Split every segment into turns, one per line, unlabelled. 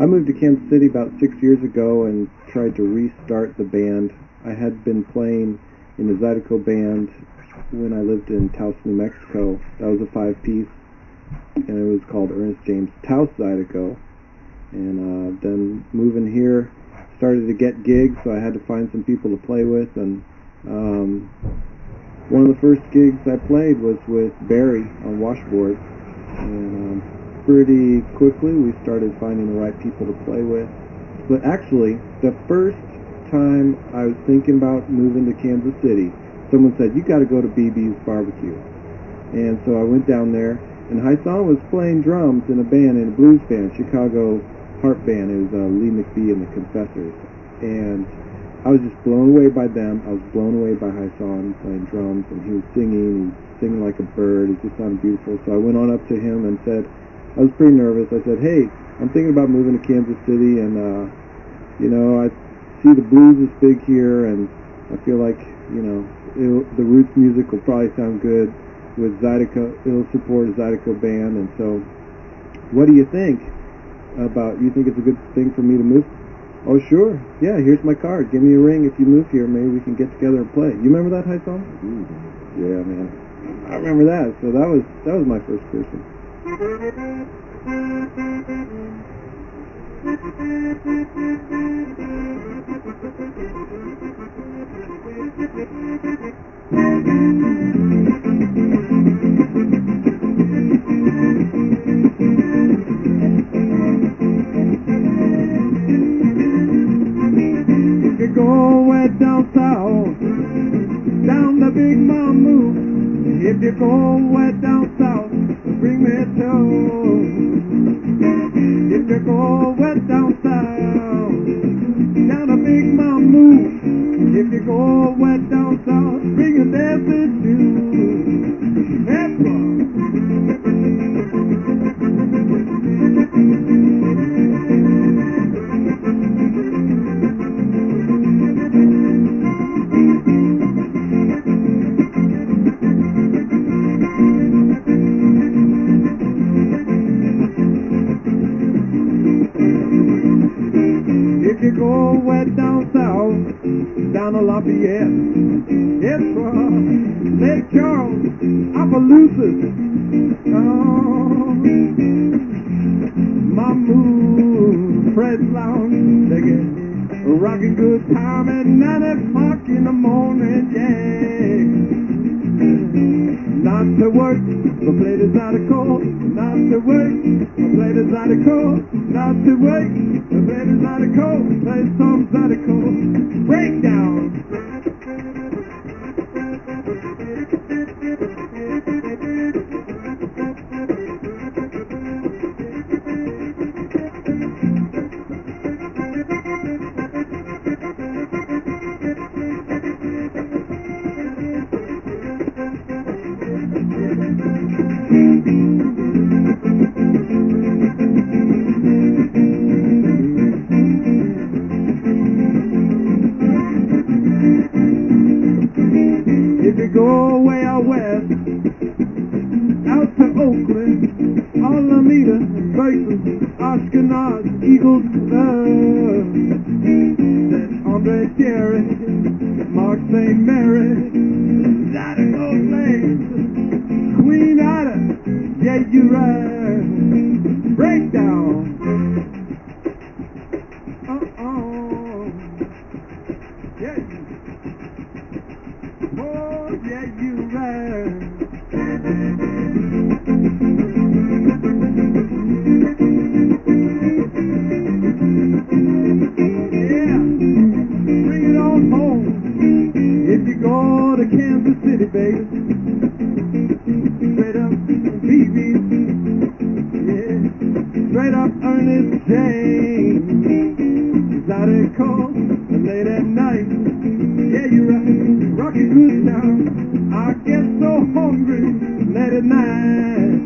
I moved to Kansas City about 6 years ago and tried to restart the band. I had been playing in the Zydeco band when I lived in Taos, New Mexico. That was a 5-piece, and it was called Ernest James Taos Zydeco. And then moving here, started to get gigs, so I had to find some people to play with. And one of the first gigs I played was with Barry on washboard. And pretty quickly we started finding the right people to play with. But actually, the first time I was thinking about moving to Kansas City, someone said, "You got to go to BB's Barbecue." And so I went down there, and Hyson was playing drums in a band, in a blues band, Chicago Harp Band. It was Lee McBee and the Confessors. And I was just blown away by them. I was blown away by Hyson playing drums, and he was singing like a bird. It just sounded beautiful. So I went on up to him and said, I was pretty nervous. I said, "Hey, I'm thinking about moving to Kansas City, and I see the blues is big here, and I feel like, the roots music will probably sound good with Zydeco. It'll support a Zydeco band, and so what do you think about, you think it's a good thing for me to move?" "Oh, sure. Yeah, here's my card. Give me a ring if you move here. Maybe we can get together and play." You remember that, High Song? Yeah, man. I remember that. So that was my first person. If you go way down south, down the Big Mammoth. If you go way down south, bring me to. If you go way down south, down the Big Mammoth. If you go way down south, bring a message to. That's If you go way down south, down to Lafayette, it's Lake Charles, Opelousas, Mammoth, Fred's Lounge, they get a rockin' good time at 9 o'clock in the morning, yeah. Not to work, but play the Zydeco. Not to work, but play the Zydeco. Not to work, but play the Zydeco. Play some Zydeco. Breakdown. If you go way out west, out to Oakland, Alameda, Berkeley, Ashkenaz, Eagles, that Andre Jerry, Mark St. Mary, Zydeco Lane, Queen Ida, yeah, you right. Breakdown. Yeah. Oh, yeah, you right. Yeah, bring it on home. If you go to Kansas City, baby, straight up BB, yeah, straight up Ernest James, Zydeco, late at night. Yeah, you're right, rockin' good now. I get so hungry late at night.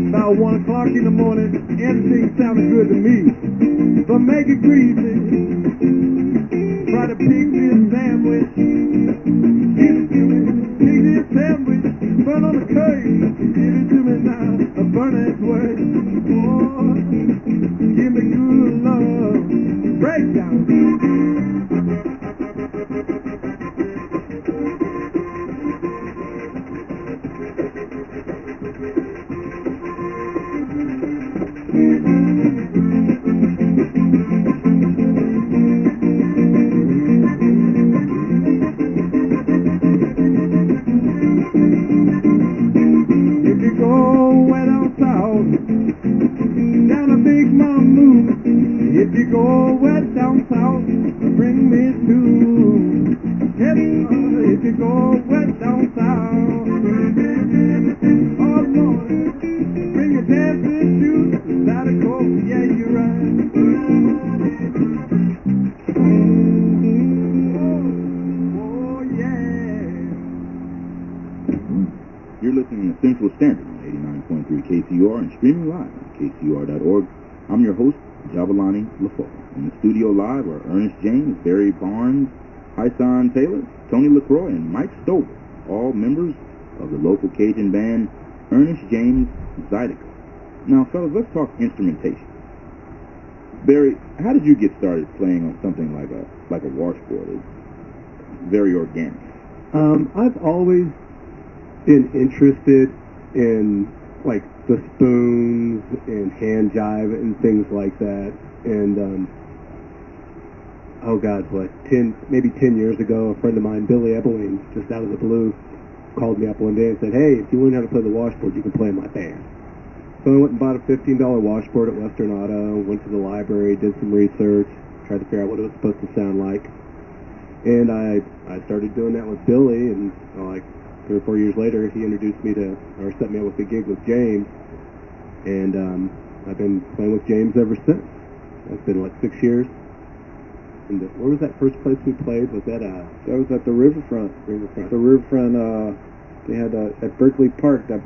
About 1 o'clock in the morning, everything sounded good to me. But make it greasy. Try to pick me a sandwich. Give it to me, pick me a sandwich. Burn on the curtain, give it to me now. A burn its way. Oh. breakdown. If you go way down south, down a Big Mammoth. If you go west down south, bring me two. If you go west down south, oh Lord, bring your dancing shoes. Zydeco, yeah, you're right. Oh, yeah.
You're listening to Central Standard on 89.3 KCUR and streaming live on KCUR.org. I'm your host, Javalani LaFoe. In the studio live are Ernest James, Barry Barnes, Hyson Taylor, Tony LaCroix, and Mike Stover, all members of the local Cajun band Ernest James Zydeco. Now, fellas, let's talk instrumentation. Barry, how did you get started playing on something like a washboard? It's very organic.
I've always been interested in like the spoons and hand jive and things like that. And oh God, maybe 10 years ago, a friend of mine, Billy Ebeling, just out of the blue, called me up one day and said, "Hey, if you learn how to play the washboard, you can play in my band." So I went and bought a $15 washboard at Western Auto, went to the library, did some research, tried to figure out what it was supposed to sound like. And I started doing that with Billy, and like 3 or 4 years later, he introduced me to, or set me up with a gig with James, and I've been playing with James ever since. It's been like 6 years. And where was that first place we played? Was that That was at the Riverfront. The Riverfront. They had at Berkeley Park, that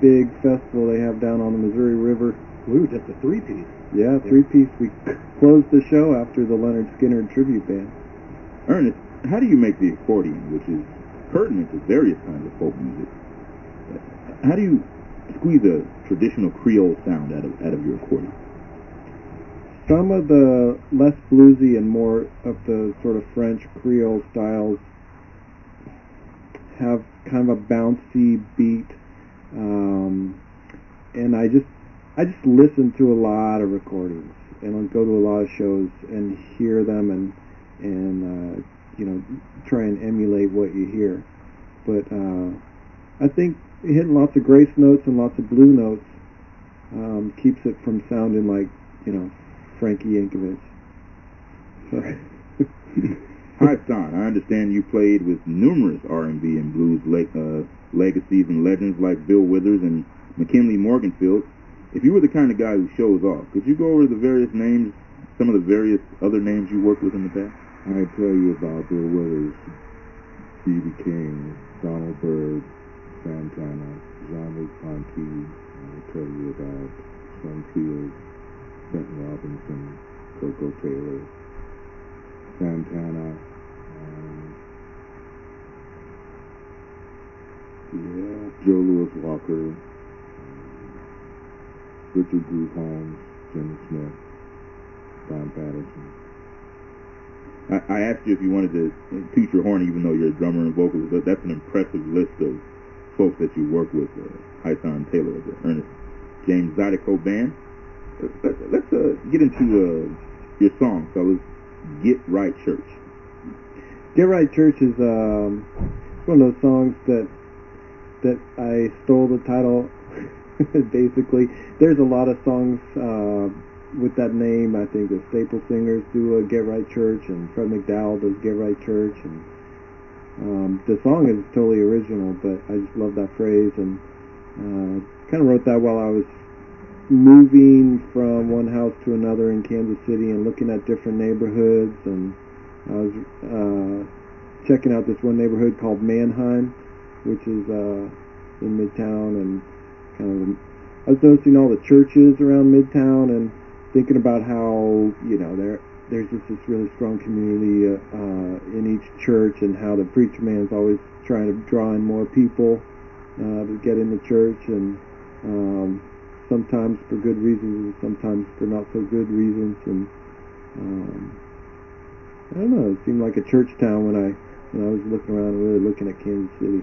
big festival they have down on the Missouri River. We were just a three-piece. Yeah, three-piece. We closed the show after the Leonard Skinner tribute band.
Ernest, how do you make the accordion, which is pertinent to various kinds of folk music? How do you squeeze a traditional Creole sound out of your accordion?
Some of the less bluesy and more of the sort of French Creole styles have kind of a bouncy beat, and I just listen to a lot of recordings, and I'll go to a lot of shows and hear them and try and emulate what you hear. But I think hitting lots of grace notes and lots of blue notes keeps it from sounding like Frankie Yankovic.
Hi, Son. I understand you played with numerous R&B and blues legacies and legends like Bill Withers and McKinley Morganfield. If you were the kind of guy who shows off, could you go over the various names, some of the various other names you worked with in the past?
I tell you about Bill Withers, B.B. King, Donald Byrd, Santana, Jean-Luc Ponty. I tell you about Sun Fields, Benton Robinson, Coco Taylor, Santana, Joe Louis Walker, Richard Groove Holmes, Jimmy Smith, Don Patterson.
I asked you if you wanted to toot your horn, even though you're a drummer and vocalist, but that's an impressive list of folks that you work with. Hyson Taylor of the Ernest James Zydeco Band. Let's get into your song, fellas. Get Right Church.
Get Right Church is one of those songs that I stole the title. Basically, there's a lot of songs with that name. I think the Staple Singers do Get Right Church, and Fred McDowell does Get Right Church, and the song is totally original, but I just love that phrase, and kind of wrote that while I was moving from one house to another in Kansas City and looking at different neighborhoods, and I was checking out this one neighborhood called Mannheim, which is in Midtown, and I was noticing all the churches around Midtown and thinking about how there's just this really strong community in each church, and how the preacher man's always trying to draw in more people to get in the church, and sometimes for good reasons and sometimes for not so good reasons. And I don't know, it seemed like a church town when I was looking around and really looking at Kansas City.